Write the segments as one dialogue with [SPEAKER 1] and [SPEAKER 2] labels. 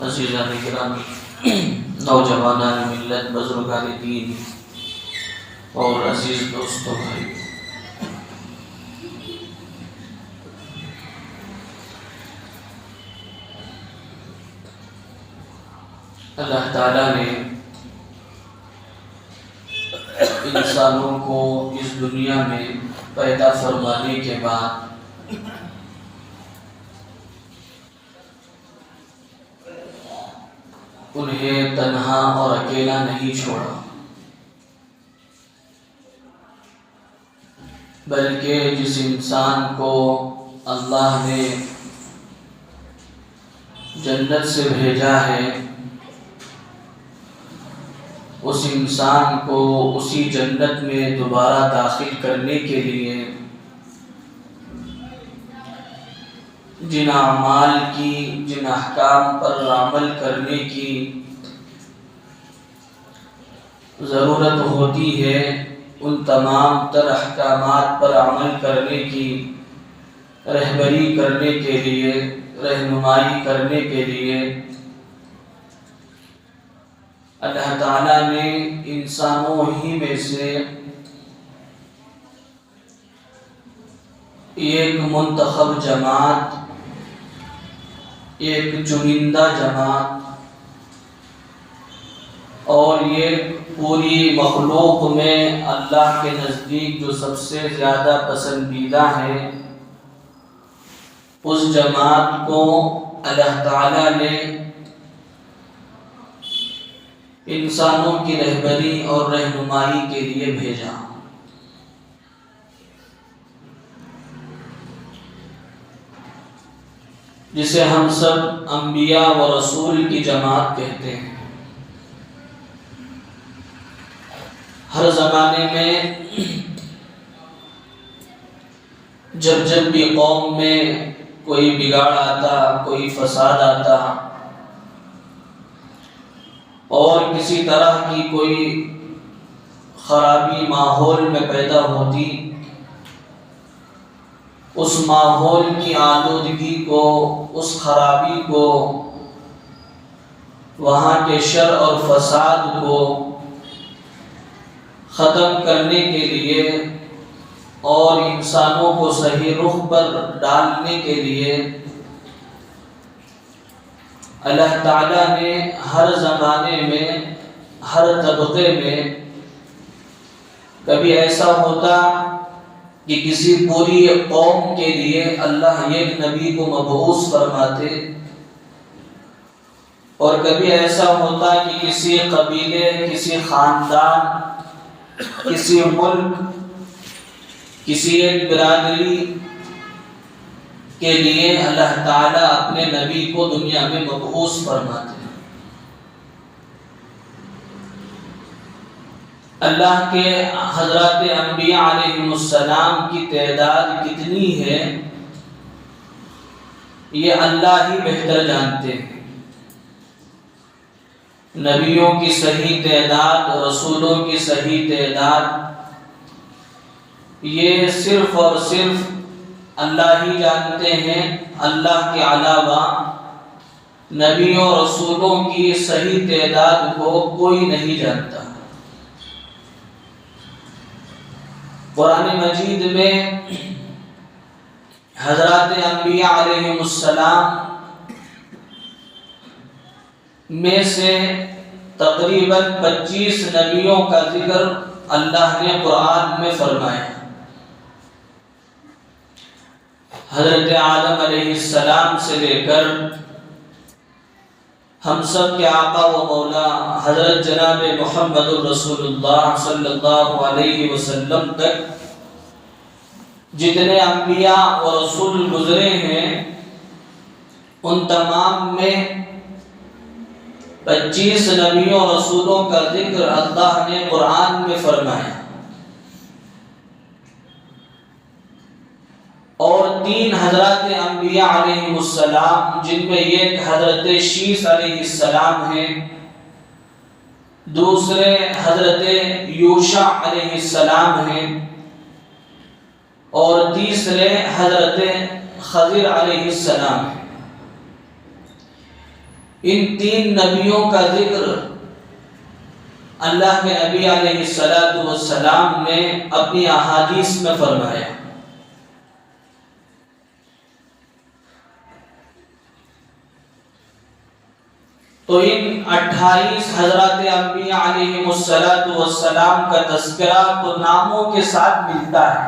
[SPEAKER 1] عزیزان گرامی، نوجوانان ملت، بزرگان دین اور عزیز دوستوں بھائی، اللہ تعالیٰ نے انسانوں کو اس دنیا میں پیدا فرمانے کے بعد انہیں تنہا اور اکیلا نہیں چھوڑا، بلکہ جس انسان کو اللہ نے جنت سے بھیجا ہے اس انسان کو اسی جنت میں دوبارہ داخل کرنے کے لیے جن اعمال کی، جن احکام پر عمل کرنے کی ضرورت ہوتی ہے، ان تمام تر احکامات پر عمل کرنے کی رہبری کرنے کے لیے، رہنمائی کرنے کے لیے اللہ تعالیٰ نے انسانوں ہی میں سے ایک منتخب جماعت، ایک چنندہ جماعت اور یہ پوری مخلوق میں اللہ کے نزدیک جو سب سے زیادہ پسندیدہ ہے، اس جماعت کو اللہ تعالیٰ نے انسانوں کی رہبری اور رہنمائی کے لیے بھیجا۔ جسے ہم سب انبیاء و رسول کی جماعت کہتے ہیں۔ ہر زمانے میں جب بھی قوم میں کوئی بگاڑ آتا، کوئی فساد آتا اور کسی طرح کی کوئی خرابی ماحول میں پیدا ہوتی، اس ماحول کی آلودگی کو، اس خرابی کو، وہاں کے شر اور فساد کو ختم کرنے کے لیے اور انسانوں کو صحیح رخ پر ڈالنے کے لیے اللہ تعالیٰ نے ہر زمانے میں، ہر طبقے میں کبھی ایسا ہوتا کہ کسی پوری قوم کے لیے اللہ ایک نبی کو مبعوث فرماتے، اور کبھی ایسا ہوتا کہ کسی قبیلے، کسی خاندان، کسی ملک، کسی ایک برادری کے لیے اللہ تعالیٰ اپنے نبی کو دنیا میں مبعوث فرماتے ہیں۔ اللہ کے حضرات انبیاء علیہ السلام کی تعداد کتنی ہے یہ اللہ ہی بہتر جانتے ہیں۔ نبیوں کی صحیح تعداد، رسولوں کی صحیح تعداد یہ صرف اور صرف اللہ ہی جانتے ہیں۔ اللہ کے علاوہ نبیوں اور رسولوں کی صحیح تعداد کو کوئی نہیں جانتا۔ قرآن مجید میں حضرات انبیاء علیہ السلام میں سے تقریباً 25 نبیوں کا ذکر اللہ نے قرآن میں فرمایا۔ حضرت آدم علیہ السلام سے لے کر ہم سب کے آقا و مولا حضرت جناب محمد الرسول اللہ صلی اللہ علیہ وسلم تک جتنے انبیاء و رسول گزرے ہیں، ان تمام میں 25 نبیوں اور رسولوں کا ذکر اللہ نے قرآن میں فرمایا، اور 3 حضرات انبیاء علیہ السلام جن میں ایک حضرت شیس علیہ السلام ہیں، دوسرے حضرت یوشع علیہ السلام ہیں، اور تیسرے حضرت خضر علیہ السلام ہیں۔ ان 3 نبیوں کا ذکر اللہ کے نبی علیہ السلام نے اپنی احادیث میں فرمایا۔ تو ان 28 حضرات انبیاء علیہ السلام کا تذکرہ تو ناموں کے ساتھ ملتا ہے،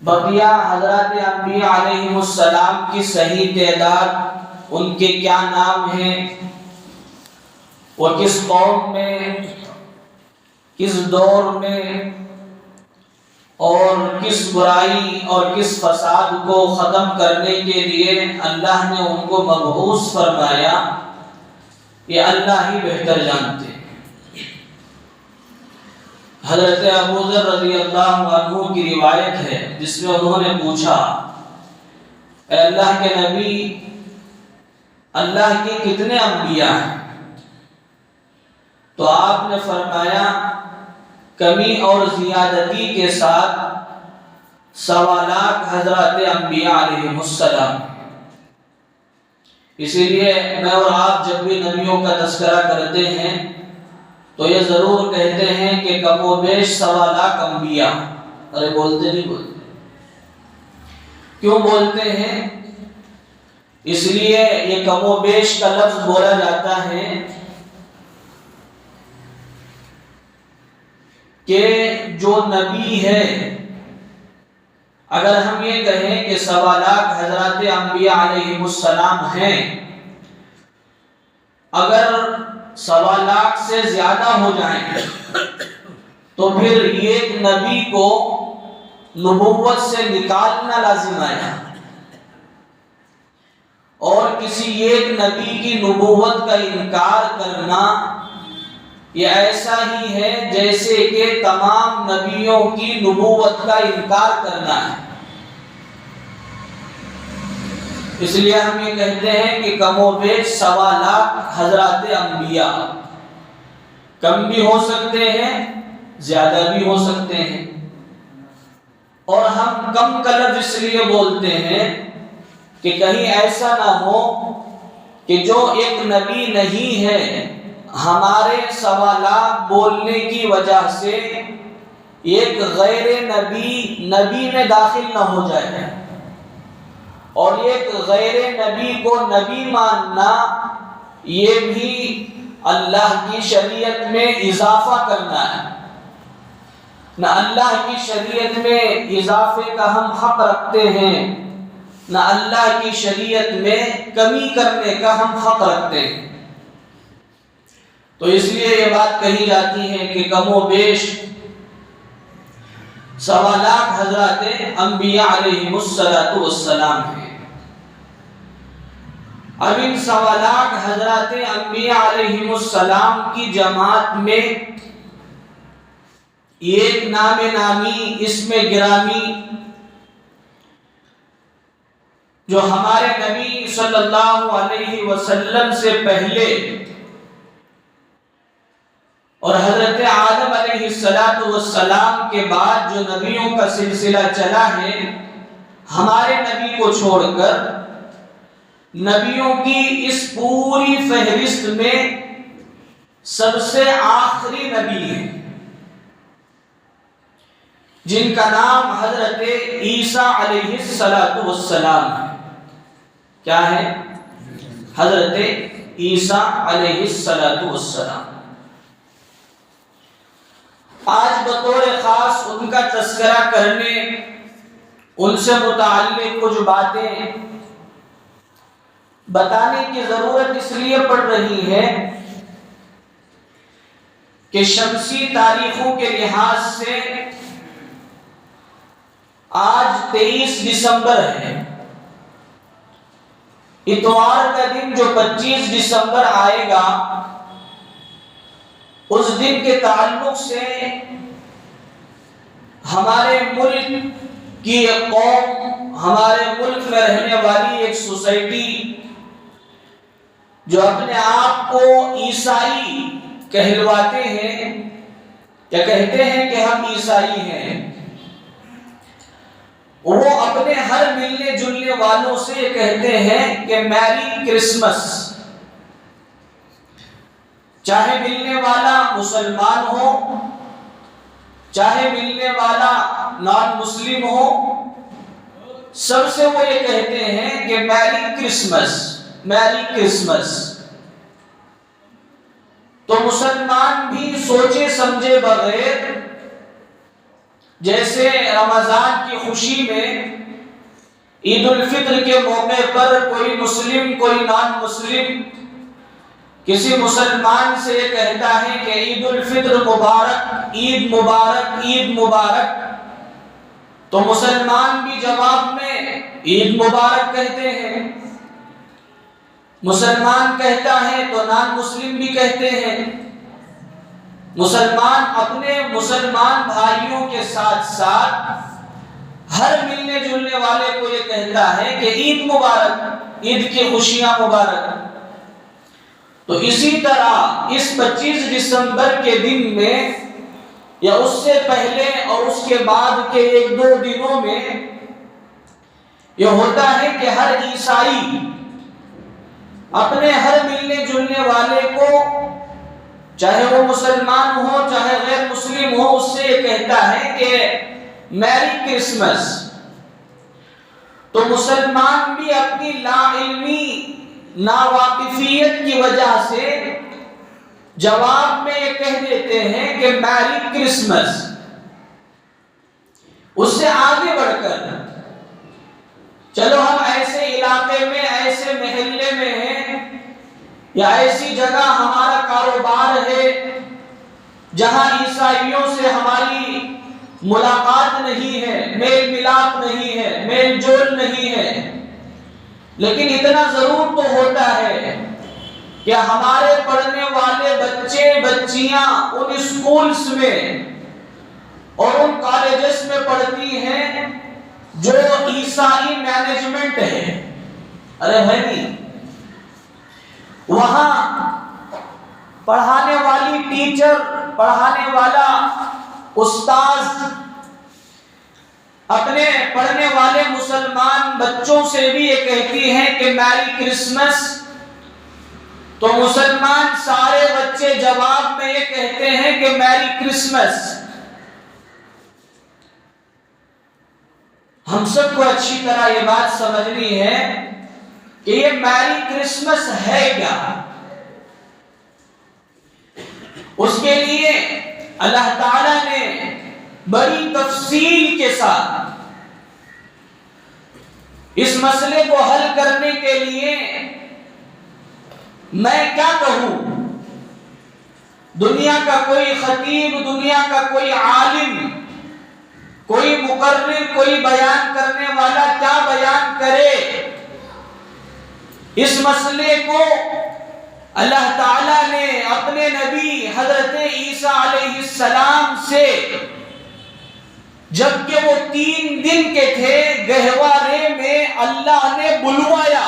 [SPEAKER 1] بقیہ حضرات انبیاء علیہ السلام کی صحیح تعداد، ان کے کیا نام ہیں، وہ کس قوم میں، کس دور میں، اور کس برائی اور کس فساد کو ختم کرنے کے لیے اللہ نے ان کو مبعوث فرمایا، یہ اللہ ہی بہتر جانتے ہیں۔ حضرت ابو ذر رضی اللہ عنہ کی روایت ہے جس میں انہوں نے پوچھا، اے اللہ کے نبی، اللہ کے کتنے انبیاء ہیں؟ تو آپ نے فرمایا کمی اور زیادتی کے ساتھ 1.25 لاکھ حضرات انبیاء علیہ السلام۔ اسی لیے میں اور آپ جب بھی نبیوں کا تذکرہ کرتے ہیں تو یہ ضرور کہتے ہیں کہ کم و بیش 1.25 لاکھ انبیاء۔ ارے بولتے نہیں بولتے؟ کیوں بولتے ہیں؟ اس لیے یہ کم و بیش کا لفظ بولا جاتا ہے کہ جو نبی ہے، اگر ہم یہ کہیں کہ 1.25 لاکھ حضرات انبیاء علیہ السلام ہیں، اگر 1.25 لاکھ سے زیادہ ہو جائیں تو پھر ایک نبی کو نبوت سے نکالنا لازم آیا، اور کسی ایک نبی کی نبوت کا انکار کرنا یہ ایسا ہی ہے جیسے کہ تمام نبیوں کی نبوت کا انکار کرنا ہے۔ اس لیے ہم یہ کہتے ہیں کہ کم و بیش 1.25 لاکھ حضرات انبیاء، کم بھی ہو سکتے ہیں، زیادہ بھی ہو سکتے ہیں۔ اور ہم کم کا لفظ اس لیے بولتے ہیں کہ کہیں ایسا نہ ہو کہ جو ایک نبی نہیں ہے ہمارے 1.25 لاکھ بولنے کی وجہ سے ایک غیر نبی میں داخل نہ ہو جائے، اور ایک غیر نبی کو نبی ماننا یہ بھی اللہ کی شریعت میں اضافہ کرنا ہے۔ نہ اللہ کی شریعت میں اضافے کا ہم حق رکھتے ہیں، نہ اللہ کی شریعت میں کمی کرنے کا ہم حق رکھتے ہیں۔ تو اس لیے یہ بات کہی جاتی ہے کہ کم و بیش 1.25 لاکھ حضرات انبیاء علیہ السلام ہیں۔ اب ان 1.25 لاکھ حضرات انبیاء علیہ السلام کی جماعت میں ایک نام نامی، اسم گرامی، جو ہمارے نبی صلی اللہ علیہ وسلم سے پہلے اور حضرت آدم علیہ السلام کے بعد جو نبیوں کا سلسلہ چلا ہے، ہمارے نبی کو چھوڑ کر نبیوں کی اس پوری فہرست میں سب سے آخری نبی ہے، جن کا نام حضرت عیسیٰ علیہ السلام ہے۔ کیا ہے؟ حضرت عیسیٰ علیہ السلام۔ آج بطور خاص ان کا تذکرہ کرنے، ان سے متعلق کچھ باتیں بتانے کی ضرورت اس لیے پڑ رہی ہے کہ شمسی تاریخوں کے لحاظ سے آج 23 دسمبر ہے۔ اتوار کا دن جو 25 دسمبر آئے گا، اس دن کے تعلق سے ہمارے ملک کی ایک قوم، ہمارے ملک میں رہنے والی ایک سوسائٹی جو اپنے آپ کو عیسائی کہلواتے ہیں یا کہتے ہیں کہ ہم عیسائی ہیں، وہ اپنے ہر ملنے جلنے والوں سے کہتے ہیں کہ میری کرسمس، چاہے ملنے والا مسلمان ہو، چاہے ملنے والا نان مسلم ہو، سب سے وہ یہ کہتے ہیں کہ میری کرسمس، میری کرسمس۔ تو مسلمان بھی سوچے سمجھے بغیر، جیسے رمضان کی خوشی میں عید الفطر کے موقع پر کوئی مسلم کوئی نان مسلم کسی مسلمان سے کہتا ہے کہ عید الفطر مبارک، عید مبارک، عید مبارک، تو مسلمان بھی جواب میں عید مبارک کہتے ہیں۔ مسلمان کہتا ہے تو نان مسلم بھی کہتے ہیں۔ مسلمان اپنے مسلمان بھائیوں کے ساتھ ساتھ ہر ملنے جلنے والے کو یہ کہتا ہے کہ عید مبارک، عید کی خوشیاں مبارک۔ تو اسی طرح اس 25 دسمبر کے دن میں یا اس سے پہلے اور اس کے بعد کے 1-2 دنوں میں یہ ہوتا ہے کہ ہر عیسائی اپنے ہر ملنے جلنے والے کو، چاہے وہ مسلمان ہو چاہے غیر مسلم ہو، اس سے یہ کہتا ہے کہ میری کرسمس۔ تو مسلمان بھی اپنی لا علمی، ناواقفیت کی وجہ سے جواب میں یہ کہہ دیتے ہیں کہ میری کرسمس۔ اس سے آگے بڑھ کر چلو ہم ایسے علاقے میں، ایسے محلے میں ہیں یا ایسی جگہ ہمارا کاروبار ہے جہاں عیسائیوں سے ہماری ملاقات نہیں ہے، میل ملاپ نہیں ہے، میل جول نہیں ہے، لیکن اتنا ضرور تو ہوتا ہے کہ ہمارے پڑھنے والے بچے بچیاں ان اسکولز میں اور ان کالجز میں پڑھتی ہیں جو عیسائی مینجمنٹ ہے، ارے ہے نہیں، وہاں پڑھانے والی ٹیچر، پڑھانے والا استاذ اپنے پڑھنے والے مسلمان بچوں سے بھی یہ کہتی ہیں کہ میری کرسمس۔ تو مسلمان سارے بچے جواب میں یہ کہتے ہیں کہ میری کرسمس۔ ہم سب کو اچھی طرح یہ بات سمجھنی ہے کہ یہ میری کرسمس ہے کیا۔ اس کے لیے اللہ تعالیٰ نے بڑی تفصیل کے ساتھ اس مسئلے کو حل کرنے کے لیے، میں کیا کہوں، دنیا کا کوئی خطیب، دنیا کا کوئی عالم، کوئی مقرر، کوئی بیان کرنے والا کیا بیان کرے، اس مسئلے کو اللہ تعالیٰ نے اپنے نبی حضرت عیسیٰ علیہ السلام سے، جبکہ وہ 3 دن کے تھے، گہوارے میں اللہ نے بلوایا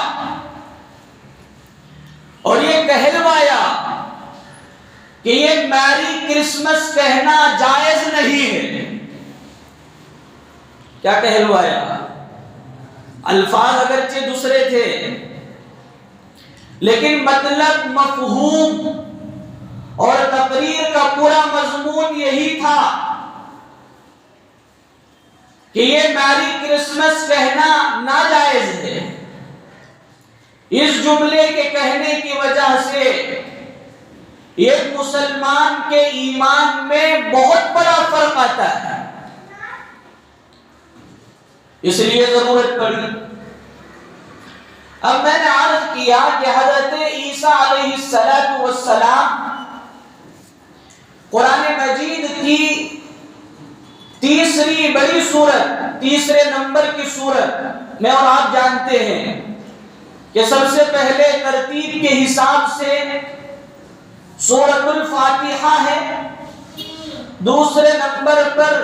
[SPEAKER 1] اور یہ کہلوایا کہ یہ میری کرسمس کہنا جائز نہیں ہے۔ کیا کہلوایا؟ الفاظ اگرچہ دوسرے تھے لیکن مطلب، مفہوم اور تقریر کا پورا مضمون یہی تھا کہ یہ میری کرسمس کہنا ناجائز ہے۔ اس جملے کے کہنے کی وجہ سے ایک مسلمان کے ایمان میں بہت بڑا فرق آتا ہے، اس لیے ضرورت پڑی۔ اب میں نے عرض کیا کہ حضرت عیسیٰ علیہ السلام قرآن مجید کی تیسری بڑی سورت، تیسرے نمبر کی سورت میں، اور آپ جانتے ہیں کہ سب سے پہلے ترتیب کے حساب سے سورۃ الفاتحہ ہے، دوسرے نمبر پر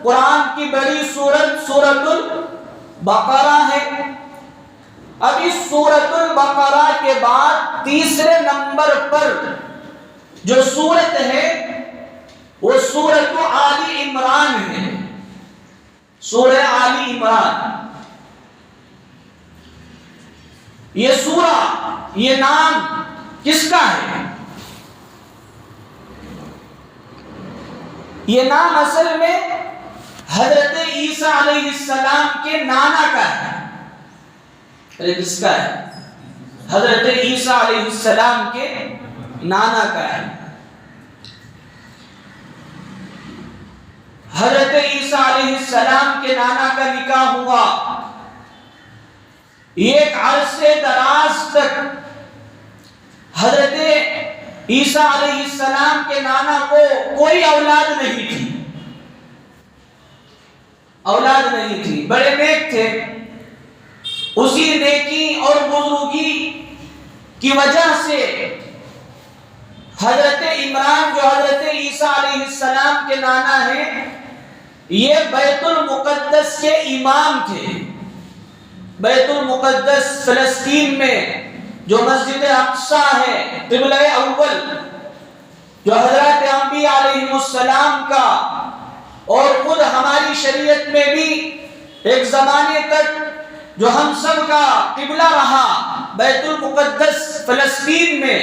[SPEAKER 1] قرآن کی بڑی سورت سورۃ البقرہ ہے۔ اب اس سورۃ البقرہ کے بعد تیسرے نمبر پر جو سورت ہے وہ سورۃ آل عمران ہے۔ سورہ آل عمران. یہ سورہ، یہ نام کس کا ہے؟ یہ نام اصل میں حضرت عیسیٰ علیہ السلام کے نانا کا ہے. ارے کس کا ہے؟ حضرت عیسیٰ علیہ السلام کے نانا کا ہے. حضرت عیسیٰ علیہ السلام کے نانا کا نکاح ہوا. ایک عرصے دراز تک حضرت عیسیٰ علیہ السلام کے نانا کو کوئی اولاد نہیں تھی. اولاد نہیں تھی. بڑے نیک تھے. اسی نیکی اور بزرگی کی وجہ سے حضرت عمران جو حضرت عیسیٰ علیہ السلام کے نانا ہیں، یہ بیت المقدس کے امام تھے. بیت المقدس فلسطین میں جو مسجد اقصی ہے، قبلہ اول جو حضرت انبیاء علیہ السلام کا اور خود ہماری شریعت میں بھی ایک زمانے تک جو ہم سب کا قبلہ رہا، بیت المقدس فلسطین میں،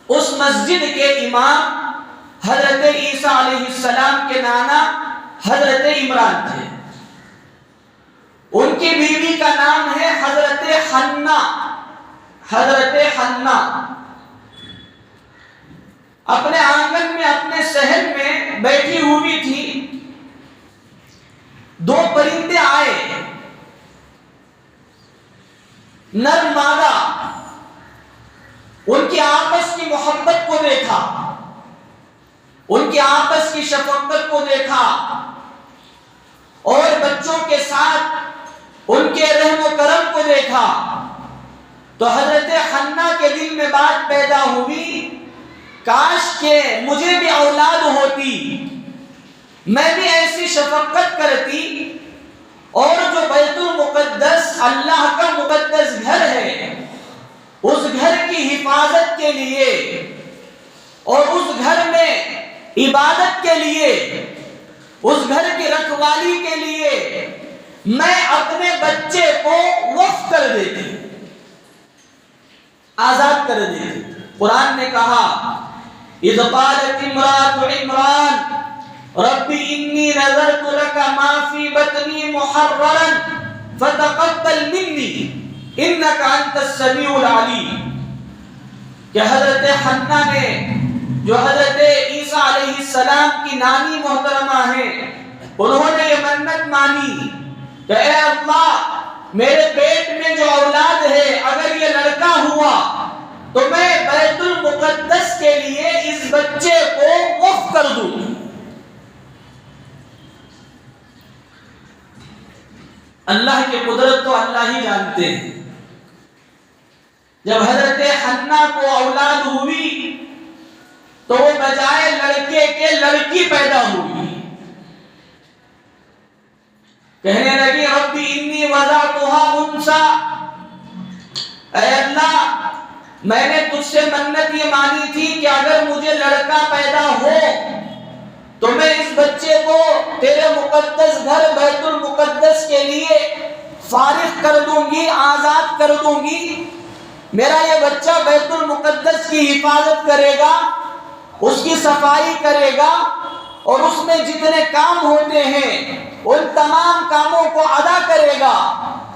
[SPEAKER 1] اس مسجد کے امام حضرت عیسیٰ علیہ السلام کے نانا حضرت عمران تھے. ان کی بیوی کا نام ہے حضرت حنہ. حضرت حنہ اپنے آنگن میں، اپنے صحن میں بیٹھی ہوئی تھی. دو پرندے آئے، نر مادہ. ان کی آپس کی محبت کو دیکھا، ان کی آپس کی شفقت کو دیکھا، اور بچوں کے ساتھ ان کے رحم و کرم کو دیکھا. تو حضرت حنہ کے دل میں بات پیدا ہوئی، کاش کہ مجھے بھی اولاد ہوتی، میں بھی ایسی شفقت کرتی، اور جو بیت المقدس اللہ کا مقدس گھر ہے، اس گھر کی حفاظت کے لیے اور اس گھر میں عبادت کے لیے، اس گھر کی رکھوالی کے لیے میں اپنے بچے کو وقف کر دیتی، آزاد کر دیتی. قرآن نے کہا اذ قالت امرأة عمران رب انی نذرت لك ما في بطنی محررا فتقبل منی انك انت السمیع العلیم. کہ حضرت حنہ نے، جو حضرت عیسیٰ علیہ السلام کی نانی محترمہ ہیں، انہوں نے یہ منت مانی کہ اے اللہ، میرے پیٹ میں جو اولاد ہے، اگر یہ لڑکا ہوا تو میں بیت المقدس کے لیے اس بچے کو وقف کر دوں. اللہ کی قدرت تو اللہ ہی جانتے ہیں. جب حضرت حنہ کو اولاد ہوئی تو وہ بجائے لڑکے کے لڑکی پیدا ہوئی. کہنے لگی رب انی وضعتها انثى، اے اللہ، میں نے تجھ سے منت یہ مانی تھی کہ اگر مجھے لڑکا پیدا ہو تو میں اس بچے کو تیرے مقدس گھر بیت المقدس کے لیے فارغ کر دوں گی، آزاد کر دوں گی. میرا یہ بچہ بیت المقدس کی حفاظت کرے گا، اس کی صفائی کرے گا، اور اس میں جتنے کام ہوتے ہیں ان تمام کاموں کو ادا کرے گا.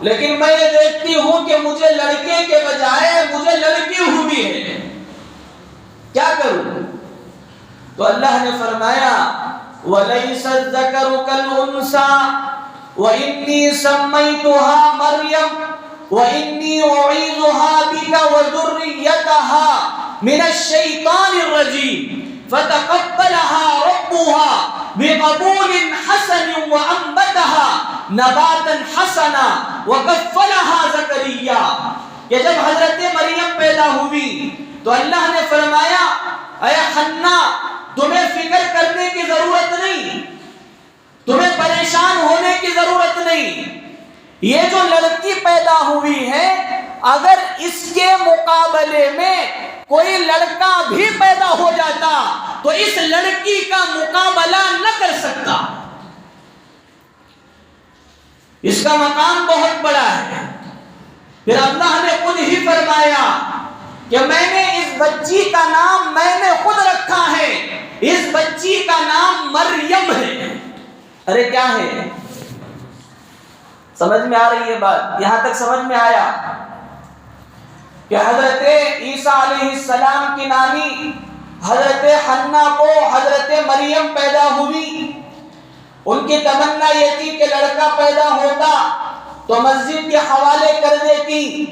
[SPEAKER 1] لیکن میں یہ دیکھتی ہوں کہ مجھے لڑکے کے بجائے مجھے لڑکی ہوئی ہے، کیا کروں؟ تو اللہ نے فرمایا وَلَيْسَ الذَّكَرُ كَالْأُنثَىٰ وَإِنِّي سَمَّيْتُهَا مَرْيَمَ وَإِنِّي أُعِيذُهَا بِكَ وَذُرِّيَّتَهَا مِنَ الشَّيْطَانِ الرَّجِيمِ فَتَقَبَّلَهَا رَبُّهَا بِقَبُولٍ حَسَنٍ وَأَنبَتَهَا نَبَاتًا حَسَنًا وَكَفَّلَهَا زَكَرِيَّا. کہ جب حضرت مریم پیدا ہوئی تو اللہ نے فرمایا اے حنہ، تمہیں فکر کرنے کی ضرورت نہیں، تمہیں پریشان ہونے کی ضرورت نہیں. یہ جو لڑکی پیدا ہوئی ہے، اگر اس کے مقابلے میں کوئی لڑکا بھی پیدا ہو جاتا تو اس لڑکی کا مقابلہ نہ کر سکتا. اس کا مقام بہت بڑا ہے۔ پھر اللہ نے خود ہی فرمایا کہ میں نے اس بچی کا نام میں نے خود رکھا ہے، اس بچی کا نام مریم ہے۔ ارے کیا ہے؟ سمجھ میں آ رہی ہے بات؟ یہاں تک سمجھ میں آیا کہ حضرت عیسیٰ علیہ السلام کی نانی حضرت حنا کو حضرت مریم پیدا ہوئی، ان کی تمنا یہ تھی کہ لڑکا پیدا ہوتا تو مسجد کے حوالے کر دیتی،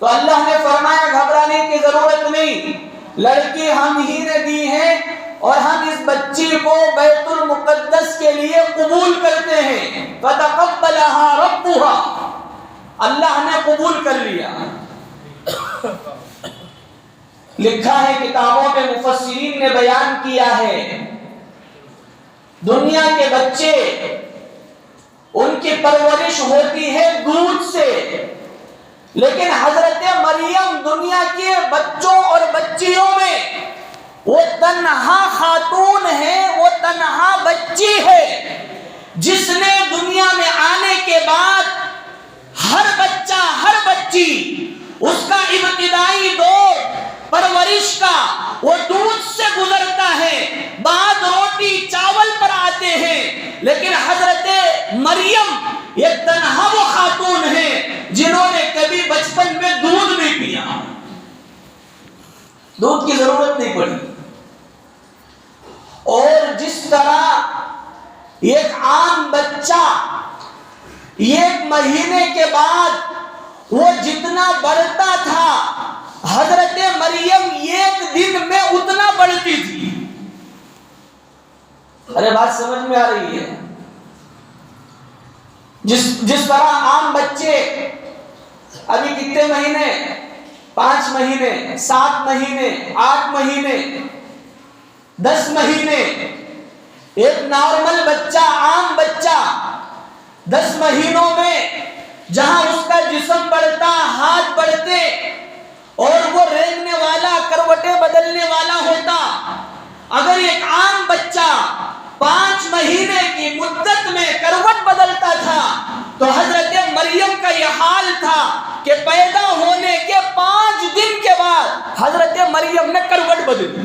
[SPEAKER 1] تو اللہ نے فرمایا گھبرانے کی ضرورت نہیں، لڑکی ہم ہی نے دی ہے اور ہم اس بچی کو بیت المقدس کے لیے قبول کرتے ہیں۔ فَتَقَبَّلَهَا رَبُّهَا، اللہ نے قبول کر لیا۔ لکھا ہے کتابوں میں، مفسرین نے بیان کیا ہے، دنیا کے بچے ان کی پرورش ہوتی ہے دودھ سے، لیکن حضرت مریم دنیا کے بچوں اور بچیوں میں وہ تنہا خاتون ہے، وہ تنہا بچی ہے جس نے دنیا میں آنے کے بعد ہر بچہ ہر بچی اس کا ابتدائی دور پرورش کا وہ دودھ سے گزرتا ہے، بعد روٹی چاول پر آتے ہیں، لیکن حضرت مریم ایک تنہا وہ خاتون ہے جنہوں نے کبھی بچپن میں دودھ نہیں پیا، دودھ کی ضرورت نہیں پڑی۔ اور جس طرح ایک عام بچہ ایک مہینے کے بعد وہ جتنا بڑھتا تھا، حضرت مریم ایک دن میں اتنا بڑھتی تھی۔ ارے بات سمجھ میں آ رہی ہے؟ جس طرح عام بچے ابھی کتنے مہینے، 5 مہینے، 7 مہینے، 8 مہینے، 10 مہینے، ایک نارمل بچہ عام بچہ 10 مہینوں میں جہاں اس کا جسم بڑھتا، ہاتھ بڑھتے اور وہ رینگنے والا، کروٹیں بدلنے والا ہوتا، اگر ایک عام بچہ 5 مہینے کی مدت میں کروٹ بدلتا تھا تو حضرت مریم کا یہ حال تھا کہ پیدا ہونے کے 5 دن کے بعد حضرت مریم نے کروٹ بدلی۔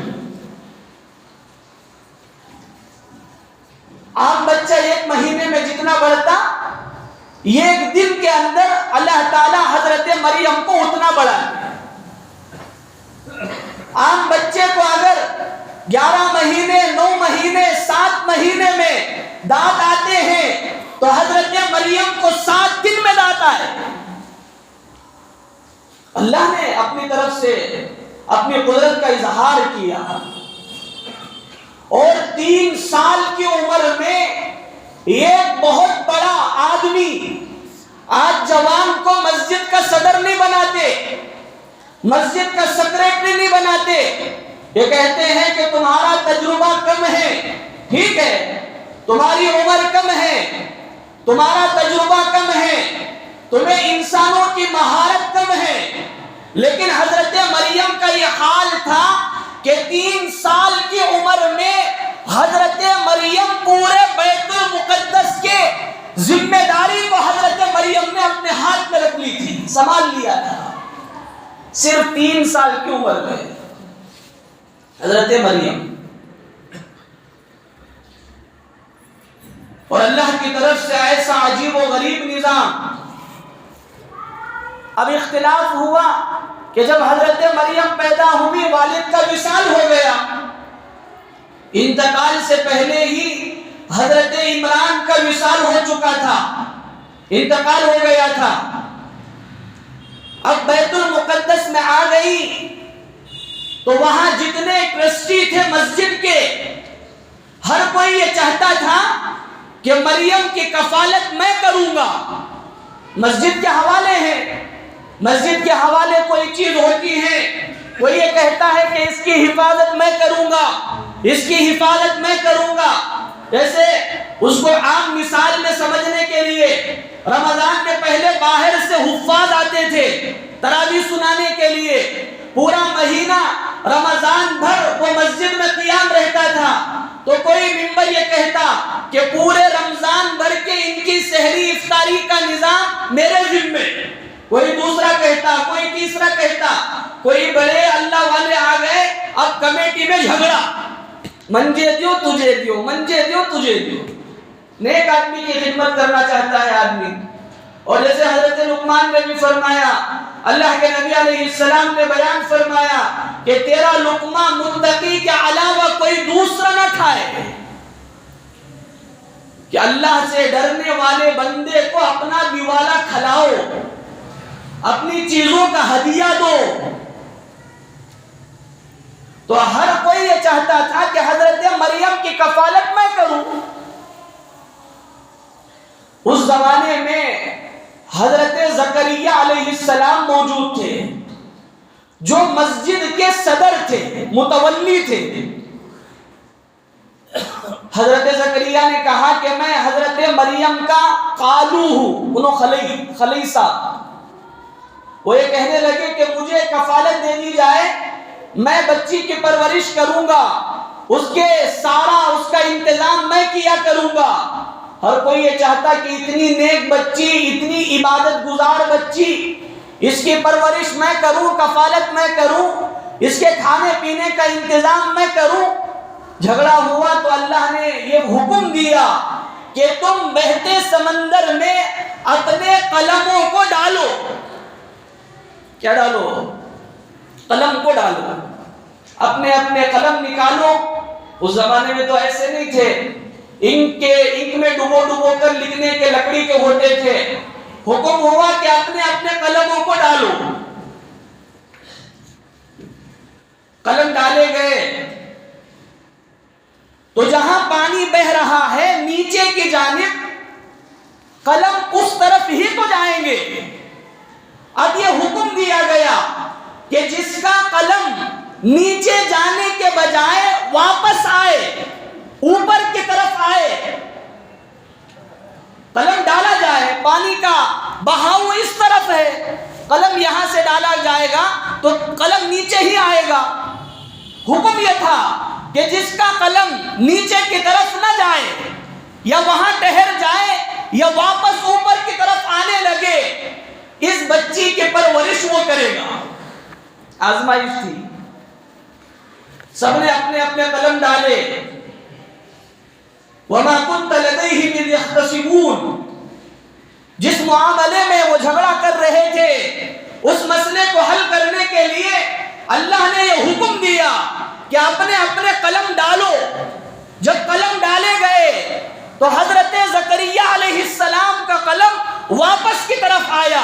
[SPEAKER 1] عام بچہ 1 مہینے میں جتنا بڑھتا، ایک دن کے اندر اللہ تعالی حضرت مریم کو اتنا بڑھا۔ عام بچے کو اگر 11 مہینے، 9 مہینے، 7 مہینے میں دانت آتے ہیں تو حضرت مریم کو 7 دن میں دانت آئے۔ اللہ نے اپنی طرف سے اپنی قدرت کا اظہار کیا، اور 3 سال کی عمر میں ایک بہت بڑا آدمی، آج جوان کو مسجد کا صدر نہیں بناتے، مسجد کا سیکریٹری نہیں بناتے، یہ کہتے ہیں کہ تمہارا تجربہ کم ہے، ٹھیک ہے، تمہاری عمر کم ہے، تمہارا تجربہ کم ہے، تمہیں انسانوں کی مہارت کم ہے، لیکن حضرت مریم کا یہ حال تھا کہ 3 سال کی عمر میں حضرت مریم پورے بیت المقدس کے ذمہ داری کو حضرت مریم نے اپنے ہاتھ میں رکھ لی تھی، سنبھال لیا تھا، صرف 3 سال کی عمر میں حضرت مریم۔ اور اللہ کی طرف سے ایسا عجیب و غریب نظام۔ اب اختلاف ہوا کہ جب حضرت مریم پیدا ہوئی، والد کا وصال ہو گیا، انتقال سے پہلے ہی حضرت عمران کا وصال ہو چکا تھا، انتقال ہو گیا تھا، اب بیت المقدس میں آ گئی تو وہاں جتنے ٹرسٹی تھے مسجد کے، ہر کوئی یہ چاہتا تھا کہ مریم کی کفالت میں کروں گا، مسجد کے حوالے ہیں، مسجد کے حوالے کوئی چیز ہوتی ہے، وہ یہ کہتا ہے کہ اس کی حفاظت میں کروں گا، اس کی حفاظت میں کروں گا۔ جیسے اس کو عام مثال میں سمجھنے کے لیے، رمضان میں پہلے باہر سے حفاظ آتے تھے تراویح سنانے کے لیے، پورا مہینہ رمضان بھر وہ مسجد میں قیام رہتا تھا، کوئی ممبر یہ کہتا کہ پورے رمضان بھر کے ان کی سحری افطاری کا
[SPEAKER 2] میرے ذمے. کوئی دوسرا کہتا, کوئی تیسرا کہتا, کوئی بڑے اللہ والے آ گئے, اب کمیٹی میں جھگڑا, منجے دیو تجھے دیو, منجے دیو تجھے دیو. نیک آدمی کی خدمت کرنا چاہتا ہے آدمی. اور جیسے حضرت لقمان نے بھی فرمایا, اللہ کے نبی علیہ السلام نے بیان فرمایا کہ تیرا لقمہ متقی کے علاوہ کوئی دوسرا نہ کھائے, کہ اللہ سے ڈرنے والے بندے کو اپنا دیوالا کھلاؤ, اپنی چیزوں کا ہدیہ دو. تو ہر کوئی یہ چاہتا تھا کہ حضرت مریم کی کفالت میں کروں. اس زمانے میں حضرت زکریا علیہ السلام موجود تھے, جو مسجد کے صدر تھے, متولی تھے. حضرت زکریا نے کہا کہ میں حضرت مریم کا قالو ہوں, انہوں خلیصہ. وہ یہ کہنے لگے کہ مجھے کفالت دے دی جائے, میں بچی کی پرورش کروں گا, اس کے سارا اس کا انتظام میں کیا کروں گا. ہر کوئی یہ چاہتا کہ اتنی نیک بچی, اتنی عبادت گزار بچی, اس کی پرورش میں کروں, کفالت میں کروں, اس کے کھانے پینے کا انتظام میں کروں. جھگڑا ہوا تو اللہ نے یہ حکم دیا کہ تم بہتے سمندر میں اپنے قلموں کو ڈالو. کیا ڈالو؟ قلم کو ڈالو. اپنے اپنے قلم نکالو. اس زمانے میں تو ایسے نہیں تھے, انک میں ڈبو کر لکھنے کے لکڑی کے ہوتے تھے. حکم ہوا کہ اپنے اپنے قلموں کو ڈالو. قلم ڈالے گئے تو جہاں پانی بہ رہا ہے نیچے کی جانب, قلم اس طرف ہی تو جائیں گے. اب یہ حکم دیا گیا کہ جس کا قلم نیچے جانے کے بجائے واپس آئے, اوپر کی طرف آئے, قلم ڈالا جائے. پانی کا بہاؤ اس طرف ہے, قلم یہاں سے ڈالا جائے گا تو قلم نیچے ہی آئے گا. حکم یہ تھا کہ جس کا قلم نیچے کی طرف نہ جائے, یا وہاں ٹھہر جائے, یا واپس اوپر کی طرف آنے لگے, اس بچی کی پرورش وہ کرے گا. آزمائش تھی. سب نے اپنے اپنے قلم ڈالے. وَمَا كُنْتَ لَدَيْهِمْ إِذْ يَخْتَصِمُونَ. جس معاملے میں وہ جھگڑا کر رہے تھے, اس مسئلے کو حل کرنے کے لیے اللہ نے یہ حکم دیا کہ اپنے اپنے قلم ڈالو. جب قلم ڈالے گئے تو حضرت زکریا علیہ السلام کا قلم واپس کی طرف آیا.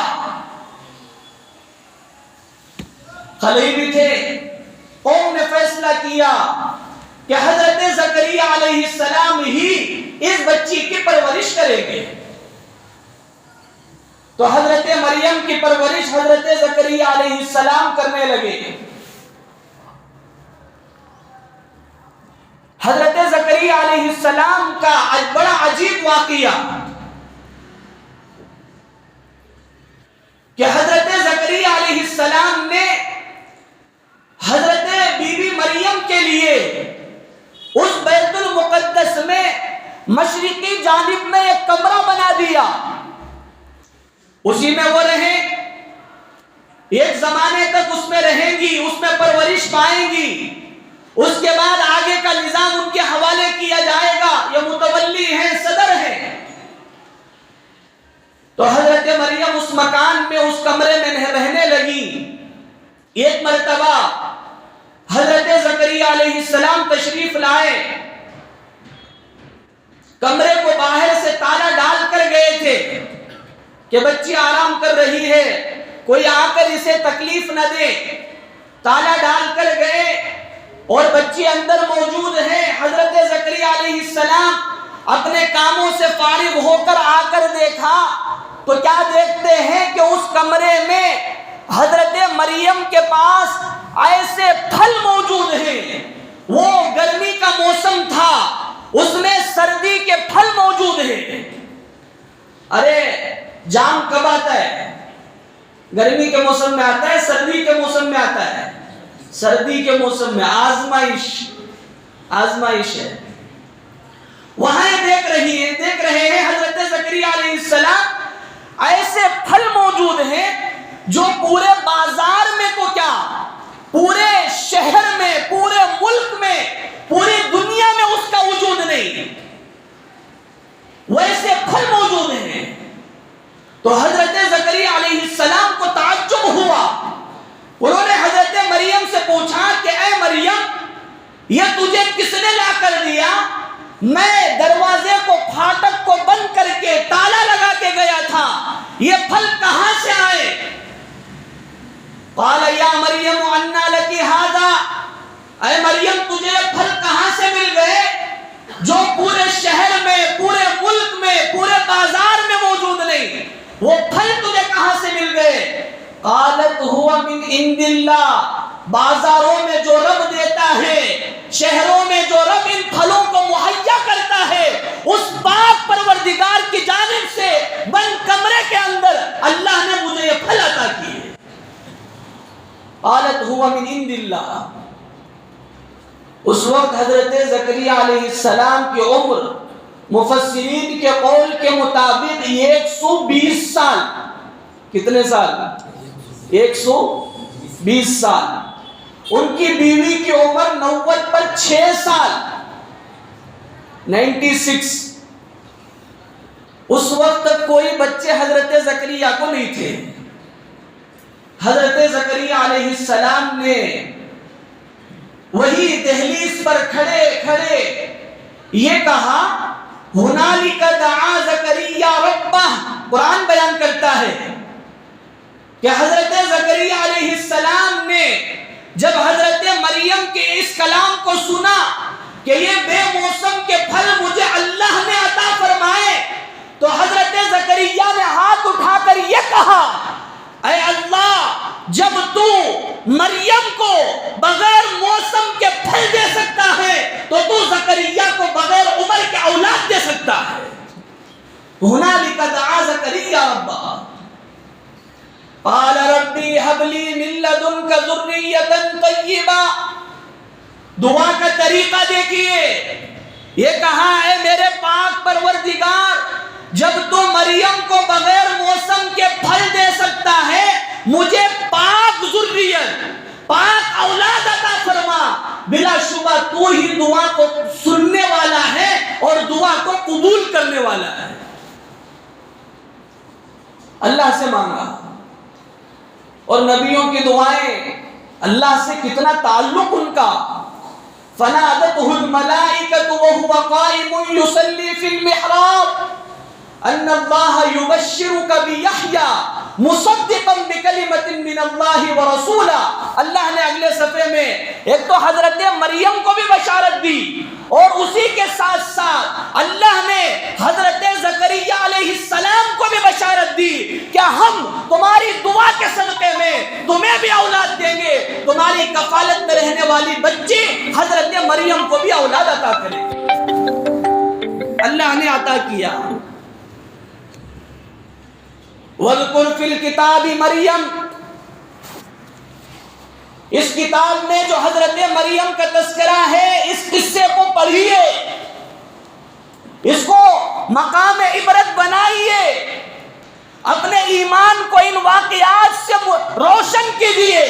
[SPEAKER 2] خلیل بھی تھے, قوم نے فیصلہ کیا کہ حضرت زکریا علیہ السلام ہی اس بچی کی پرورش کریں گے. تو حضرت مریم کی پرورش حضرت زکریا علیہ السلام کرنے لگے. حضرت زکریا علیہ السلام کا بڑا عجیب واقعہ کہ حضرت زکریا علیہ السلام نے حضرت بی بی مریم کے لیے اس بیت المقدس میں مشرقی جانب میں ایک کمرہ بنا دیا. اسی میں وہ رہیں, ایک زمانے تک اس میں رہیں گی, اس میں پرورش پائیں گی. اس کے بعد آگے کا نظام ان کے حوالے کیا جائے گا. یہ متولی ہیں, صدر ہیں. تو حضرت مریم اس مکان میں, اس کمرے میں رہنے لگی. ایک مرتبہ حضرت زکریا علیہ السلام تشریف لائے, کمرے کو باہر سے تالا ڈال کر گئے تھے کہ بچی آرام کر رہی ہے, کوئی آ کر اسے تکلیف نہ دے. تالا ڈال کر گئے اور بچی اندر موجود ہے. حضرت زکریا علیہ السلام اپنے کاموں سے فارغ ہو کر آ کر دیکھا تو کیا دیکھتے ہیں کہ اس کمرے میں حضرت مریم کے پاس ایسے پھل موجود ہیں. وہ گرمی کا موسم تھا, اس میں سردی کے پھل موجود ہیں. ارے جام کب آتا ہے؟ گرمی کے موسم میں آتا ہے, سردی کے موسم میں آتا ہے. سردی کے موسم میں آزمائش ہے. وہاں یہ دیکھ رہے ہیں حضرت زکریا علیہ السلام ایسے پھل موجود ہیں جو پورے بازار میں تو کیا، پورے شہر میں، پورے ملک میں، پوری دنیا میں اس کا وجود نہیں، ویسے پھل موجود ہیں۔ تو حضرت زکریا علیہ السلام کو تعجب ہوا، انہوں نے حضرت مریم سے پوچھا کہ اے مریم، یہ تجھے کس نے لا کر دیا؟ میں دروازے کو، پھاٹک کو بند کر کے تالا لگا کے گیا تھا، یہ پھل کہاں سے آئے؟ قال یا مریم انا لکی ھذا، اے مریم تجھے یہ پھل کہاں سے مل گئے جو پورے شہر میں، پورے ملک میں، پورے بازار میں موجود نہیں؟ وہ پھل تجھے کہاں سے مل گئے؟ قالت هو من عند اللہ، بازاروں میں جو رب دیتا ہے، شہروں میں جو رب ان پھلوں کو مہیا کرتا ہے، اس پاک پروردگار کی جانب سے بند کمرے کے اندر اللہ نے مجھے یہ پھل عطا کیے۔ قالت هو من عند اللہ۔ اس وقت حضرت زکریا علیہ السلام کی عمر مفسرین کے قول کے مطابق 120 سال، کتنے سال؟ 120 سال۔ ان کی بیوی کی عمر 90 پر 6 سال، 96۔ اس وقت تک کوئی بچے حضرت زکریا کو نہیں تھے۔ حضرت زکریا علیہ السلام نے وہی دہلیز پر کھڑے کھڑے یہ کہا، ہنالک دعا زکریا ربہ، قرآن بیان کرتا ہے کہ حضرت زکریا علیہ السلام نے جب حضرت مریم کے اس کلام کو سنا کہ یہ بے موسم کے پھل مجھے اللہ نے عطا فرمائے، تو حضرت زکریا نے ہاتھ اٹھا کر یہ کہا، اے اللہ، جب تو مریم کو بغیر موسم کے پھل دے سکتا ہے تو تو زکریا کو بغیر عمر کے اولاد دے سکتا ہے۔ ہنالک دعا زکریا ربہ قال ربی هب لی من لدنک ذریۃ طیبہ۔ دعا کا طریقہ دیکھیے، یہ کہا اے میرے پاک پروردگار، جب تو مریم کو بغیر موسم کے پھل دے سکتا ہے، مجھے پاک ذریت، پاک اولاد عطا فرما۔ بلا شبہ تو ہی دعا کو سننے والا ہے اور دعا کو قبول کرنے والا ہے۔ اللہ سے مانگا، اور نبیوں کی دعائیں اللہ سے کتنا تعلق ان کا۔ فنادته الملائکۃ وهو قائم یصلی فی المحراب ان اللہ یبشرک بیحییٰ مصدقا بکلمۃ من اللہ ورسولہ۔ اللہ نے اگلے صفحے میں ایک تو حضرت مریم کو بھی بشارت دی، اور اسی کے ساتھ ساتھ اللہ نے حضرت زکریا علیہ السلام کو بھی بشارت دی کہ ہم تمہاری دعا کے صدقے میں تمہیں بھی اولاد دیں گے، تمہاری کفالت میں رہنے والی بچی حضرت مریم کو بھی اولاد عطا کریں گے۔ اللہ نے عطا کیا۔ وَاذْكُرْ فِي الْكِتَابِ مریم، اس کتاب میں جو حضرت مریم کا تذکرہ ہے، اس قصے کو پڑھیے، اس کو مقام عبرت بنائیے، اپنے ایمان کو ان واقعات سے روشن کیجیے،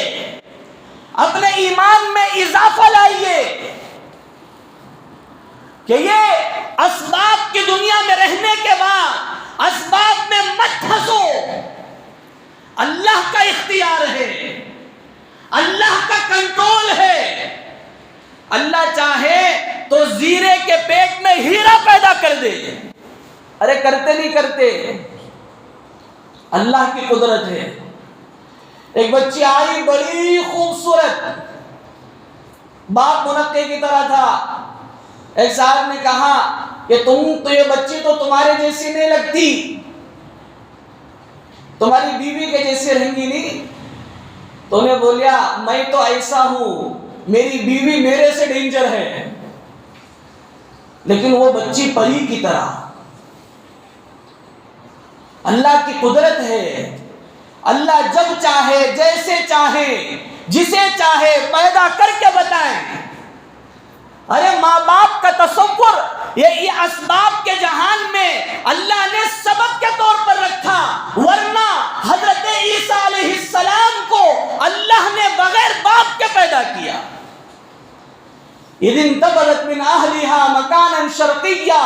[SPEAKER 2] اپنے ایمان میں اضافہ لائیے کہ یہ اسباب کی دنیا میں رہنے کے بعد اسباب میں مت پھنسو۔ اللہ کا اختیار ہے، اللہ کا کنٹرول ہے۔ اللہ چاہے تو زیرے کے پیٹ میں ہیرا پیدا کر دے، ارے کرتے نہیں کرتے، اللہ کی قدرت ہے۔ ایک بچی آئی بڑی خوبصورت، باپ منقع کی طرح تھا۔ ایک صاحب نے کہا کہ تم تو یہ بچی تو تمہارے جیسی نہیں لگتی، تمہاری بیوی کے جیسے رہیں گی نہیں؟ تو نے بولیا میں تو ایسا ہوں، میری بیوی میرے سے ڈینجر ہے، لیکن وہ بچی پری کی طرح۔ اللہ کی قدرت ہے، اللہ جب چاہے، جیسے چاہے، جسے چاہے پیدا کر کے بتائیں۔ ارے ماں باپ کا تصور یہ اسباب کے جہان میں اللہ نے سبب کے طور پر رکھا، ورنہ حضرت عیسیٰ علیہ السلام کو اللہ نے بغیر باپ کے پیدا کیا۔ اذ انتبذت من اہلها مکانا شرقیا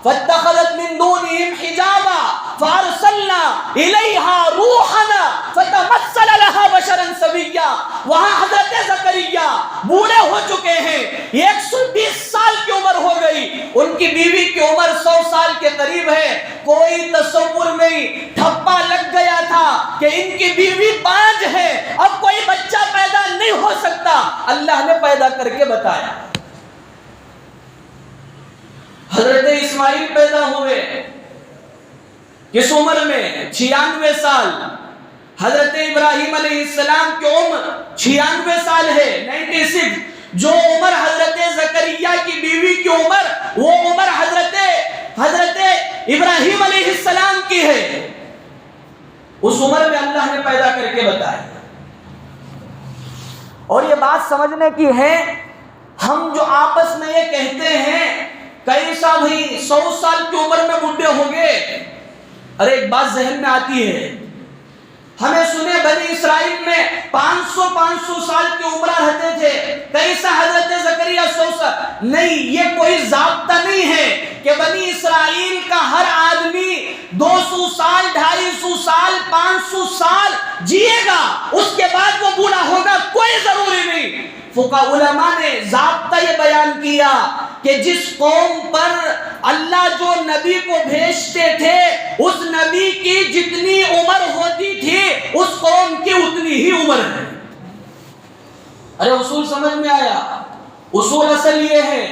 [SPEAKER 2] فاتخذت من دونهم حجابا فارسلنا الیہا روحنا فتمثل لها بشرا سویا۔ وہاں حضرت زکریا بوڑھے ہو چکے ہیں، 120 سال کی عمر ہو گئی، ان کی بیوی کی عمر 100 سال کے قریب ہے۔ کوئی تصور نہیں، ٹھپا لگ گیا تھا کہ ان کی بیوی بانجھ ہے، اب کوئی بچہ پیدا نہیں ہو سکتا، اللہ نے پیدا کر کے بتایا۔ حضرت اسماعیل پیدا ہوئے کس عمر میں؟ 96 سال۔ حضرت ابراہیم علیہ السلام کی عمر 96 سال ہے، 96۔ جو عمر حضرت زکریا کی بیوی کی عمر، وہ عمر حضرت ابراہیم علیہ السلام کی ہے۔ اس عمر میں اللہ نے پیدا کر کے بتایا۔ اور یہ بات سمجھنے کی ہے، ہم جو آپس میں یہ کہتے ہیں کیسا بھائی 100 سال کی عمر میں بڈھے ہو گئے، ارے ایک بات ذہن میں آتی ہے، ہمیں سنے بنی اسرائیل میں 500 سال کی عمر رہتے تھے، کیسا حضرت زکریا 100 سال؟ نہیں، یہ کوئی ضابطہ نہیں ہے کہ بنی اسرائیل کا ہر آدمی 200 سال 250 سال 500 سال جیے گا، اس کے بعد وہ بوڑھا ہوگا، کوئی ضروری نہیں۔ فقہاء علماء نے ضابطہ یہ بیان کیا کہ جس قوم پر اللہ جو نبی کو بھیجتے تھے اس نبی کی جتنی عمر ہوتی تھی اس قوم کی اتنی ہی عمر ہے۔ ارے اصول سمجھ میں آیا؟ اصول اصل یہ ہے،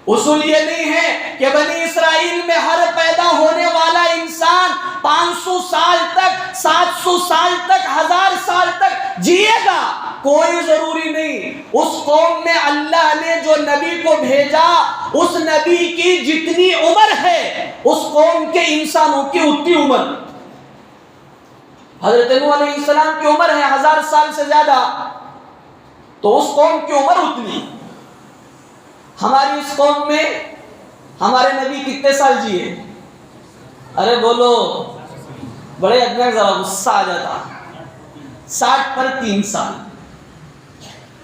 [SPEAKER 2] اصول یہ نہیں ہے کہ بنی اسرائیل میں ہر پیدا ہونے والا انسان 500 سال تک 700 سال تک 1000 سال تک جیے گا، کوئی ضروری نہیں۔ اس قوم میں اللہ نے جو نبی کو بھیجا اس نبی کی جتنی عمر ہے اس قوم کے انسانوں کی اتنی عمر۔ حضرت نوح علیہ السلام کی عمر ہے 1000 سال سے زیادہ، تو اس قوم کی عمر اتنی۔ ہماری اس قوم میں ہمارے نبی کتنے سال جیے؟ ارے بولو، بڑے ادھر ذرا غصہ آ جاتا، 60 پر 3 سال۔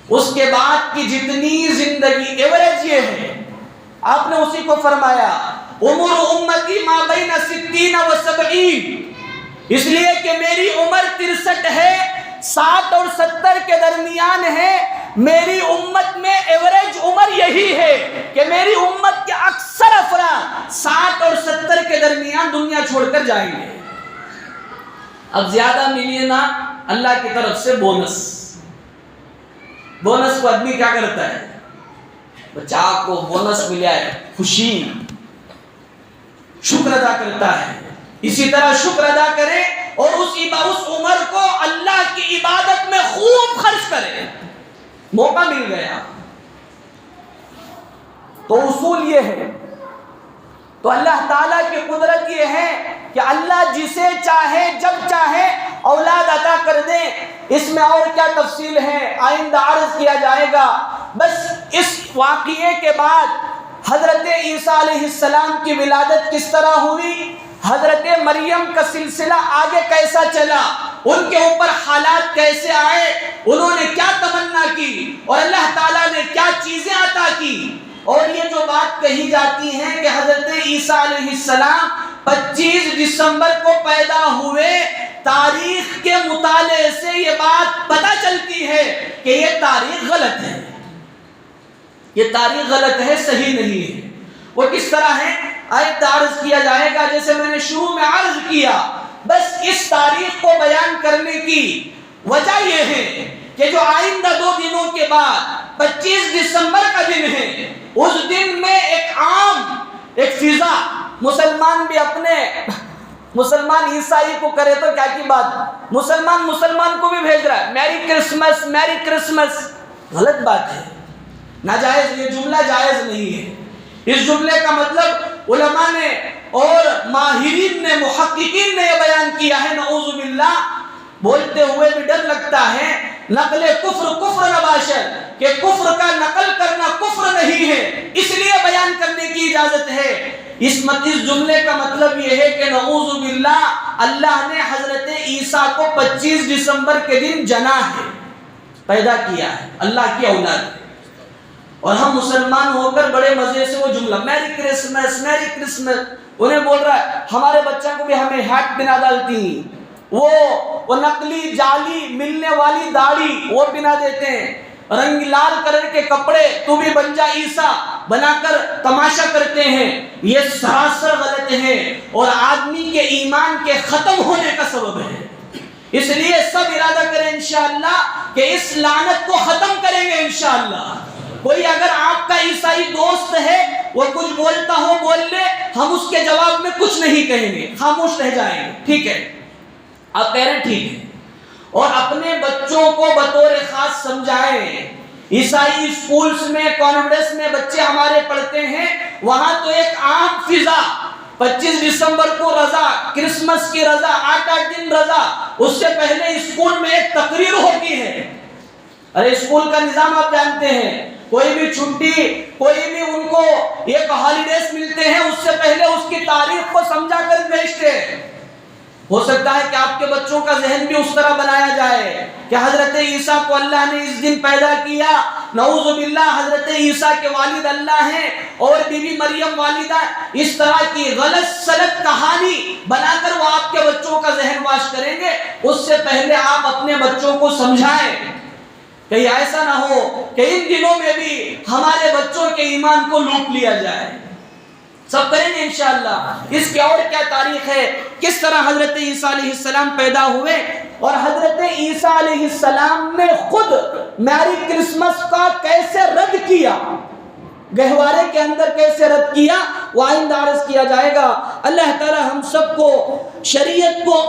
[SPEAKER 2] اس کے بعد کی جتنی زندگی ایوریج یہ ہے، آپ نے اسی کو فرمایا عمر امتی ما بین 60 و 70، اس لیے کہ میری عمر 63 ہے، 60 اور 70 کے درمیان ہے۔ میری امت میں ایوریج عمر یہی ہے کہ میری امت کے اکثر افراد 60 اور 70 کے درمیان دنیا چھوڑ کر جائیں گے۔ اب زیادہ ملیے نا، اللہ کی طرف سے بونس کو آدمی کیا کرتا ہے؟ بچہ کو بونس ملا ہے، خوشی، شکر ادا کرتا ہے۔ اسی طرح شکر ادا کرے اور اس عمر کو اللہ کی عبادت میں خوب خرچ کرے۔ موقع مل گیا تو اصول یہ ہے۔ تو اللہ تعالیٰ کی قدرت یہ ہے کہ اللہ جسے چاہے جب چاہے اولاد عطا کر دے۔ اس میں اور کیا تفصیل ہے آئندہ عرض کیا جائے گا۔ بس اس واقعے کے بعد حضرت عیسیٰ علیہ السلام کی ولادت کس طرح ہوئی، حضرت مریم کا سلسلہ آگے کیسا چلا، ان کے اوپر حالات کیسے آئے، انہوں نے کیا تمنا کی اور اللہ تعالیٰ نے کیا چیزیں عطا کی۔ اور یہ جو بات کہی جاتی ہے کہ حضرت عیسیٰ علیہ السلام 25 دسمبر کو پیدا ہوئے، تاریخ کے مطالعے سے یہ بات پتہ چلتی ہے کہ یہ تاریخ غلط ہے، یہ تاریخ غلط ہے، صحیح نہیں ہے۔ وہ کس طرح ہے آیت عرض کیا جائے گا، جیسے میں نے شروع میں عرض کیا۔ بس اس تاریخ کو بیان کرنے کی وجہ یہ ہے کہ جو آئندہ 2 دنوں کے بعد 25 دسمبر کا دن ہے، اس دن میں ایک فضا مسلمان بھی اپنے مسلمان عیسائی کو کرے تو کیا کی بات، مسلمان کو بھی بھیج رہا ہے میری کرسمس، غلط بات ہے، ناجائز، یہ جملہ جائز نہیں ہے۔ اس جملے کا مطلب علماء نے اور ماہرین نے، محققین نے یہ بیان کیا ہے، نعوذ باللہ، بولتے ہوئے بھی ڈر لگتا ہے، نقل کفر نباشر، کہ کفر کا نقل کرنا کفر نہیں ہے، اس لیے بیان کرنے کی اجازت ہے۔ اس جملے کا مطلب یہ ہے کہ نعوذ باللہ اللہ نے حضرت عیسیٰ کو 25 دسمبر کے دن جنا ہے، پیدا کیا ہے، اللہ کی اولاد ہے، اور ہم مسلمان ہو کر بڑے مزے سے وہ جملہ میری کرسمس میری کرسمس، انہیں بول رہا ہے ہمارے بچوں کو بھی ہمیں ہیٹ بنا ڈالتی ہیں، وہ نقلی جعلی ملنے والی داڑھی وہ بنا دیتے ہیں، رنگ لال کلر کے کپڑے تو بھی بن جا عیسیٰ بنا کر تماشا کرتے ہیں۔ یہ سراسر غلط ہے اور آدمی کے ایمان کے ختم ہونے کا سبب ہے۔ اس لیے سب ارادہ کریں انشاءاللہ کہ اس لعنت کو ختم کریں گے انشاءاللہ۔ کوئی اگر آپ کا عیسائی دوست ہے وہ کچھ بولتا ہو بول لے، ہم اس کے جواب میں کچھ نہیں کہیں گے، خاموش رہ جائیں گے، ٹھیک ہے؟ آپ کہہ رہے ہیں ٹھیک ہے، اور اپنے بچوں کو بطور خاص سمجھائیں۔ عیسائی اسکولز میں کانوینٹس میں بچے ہمارے پڑھتے ہیں، وہاں تو ایک عام فضا 25 دسمبر کو رضا، کرسمس کی رضا، 8 دن رضا، اس سے پہلے اسکول میں ایک تقریر ہوتی ہے۔ ارے اسکول کا نظام آپ جانتے ہیں، کوئی بھی چھٹی کوئی بھی ان کو ایک ہالیڈیز ملتے ہیں، اس سے پہلے اس کی تاریخ کو سمجھا کر بھیجتے ہیں۔ ہو سکتا ہے کہ آپ کے بچوں کا ذہن بھی اس طرح بنایا جائے کہ حضرت عیسیٰ کو اللہ نے اس دن پیدا کیا، نعوذ باللہ حضرت عیسیٰ کے والد اللہ ہیں اور بی بی مریم والدہ، اس طرح کی غلط سلط کہانی بنا کر وہ آپ کے بچوں کا ذہن واش کریں گے۔ اس سے پہلے آپ اپنے بچوں کو سمجھائیں، کہیں ایسا نہ ہو کہ ان دنوں میں بھی ہمارے بچوں کے ایمان کو لوٹ لیا جائے۔ سب کریں گے انشاءاللہ۔ اس کی اور کیا تاریخ ہے، کس طرح حضرت عیسیٰ علیہ السلام پیدا ہوئے، اور حضرت عیسیٰ علیہ السلام نے خود میری کرسمس کا کیسے رد کیا، گہوارے کے اندر کیسے رد کیا، وہ آئندہ عرض کیا جائے گا۔ اللہ تعالی ہم سب کو شریعت کو